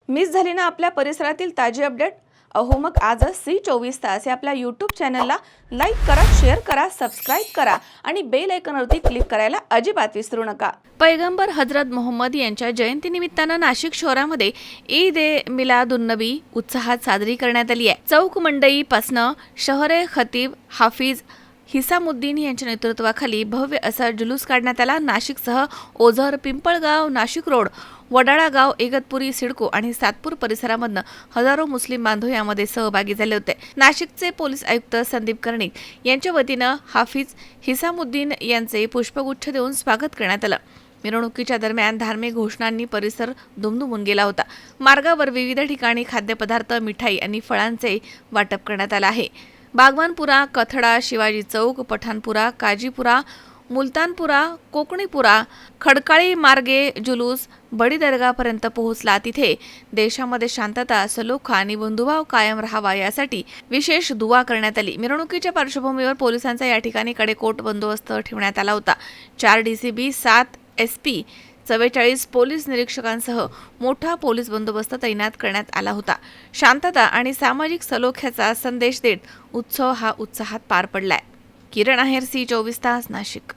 Miss झाली ना आपल्या परिसरातील ताजी अपडेट? अहो मग आजच C24 तास या आपल्या यूट्यूब चॅनलला लाईक करा, शेअर करा, सबस्क्राईब करा आणि बेल आयकॉनवरती क्लिक करायला अजिबात विसरू नका। पैगंबर हजरत मोहम्मद यांच्या जयंतीनिमित्तानं नाशिक शहरामध्ये ईद ए मिलादुन्नबी उत्साहात साजरी करण्यात आली आहे। चौक मंडईपासनं शहरे खतीब हाफिज हिसामुद्दीन यांच्या नेतृत्वाखाली भव्य असा जुलूस काढण्यात आला। नाशिकसह ओझर, पिंपळगाव, नाशिक रोड, वडाळा गाव, इगतपुरी, सिडको आणि सातपूर परिसरामधनं हजारो मुस्लिम बांधव यामध्ये सहभागी झाले होते। नाशिकचे पोलीस आयुक्त संदीप कर्णिक यांच्या वतीनं हाफिज हिसामुद्दीन यांचे पुष्पगुच्छ देऊन स्वागत करण्यात आलं। मिरवणुकीच्या दरम्यान धार्मिक घोषणांनी परिसर दुमदुमून गेला होता। मार्गावर विविध ठिकाणी खाद्यपदार्थ, मिठाई आणि फळांचे वाटप करण्यात आलं आहे। बागवानपुरा, कथडा, शिवाजी चौक, पठाणपुरा, काजीपुरा, मुलतानपुरा, कोकणीपुरा, खडकाळी मार्गे जुलूस बडी दर्गापर्यंत पोहोचला। तिथे देशामध्ये शांतता, सलोखा आणि बंधुभाव कायम राहावा यासाठी विशेष दुआ करण्यात आली। मिरवणुकीच्या पार्श्वभूमीवर पोलिसांचा या ठिकाणी कडेकोट बंदोबस्त ठेवण्यात आला होता। 4 DCB, 7 SP, 44 पोलीस निरीक्षकांसह मोठा पोलीस बंदोबस्त तैनात करण्यात आला होता। शांतता आणि सामाजिक सलोख्याचा संदेश देत उत्सव हा उत्साहात पार पडलाय। किरण आहेर, C24 तास, नाशिक।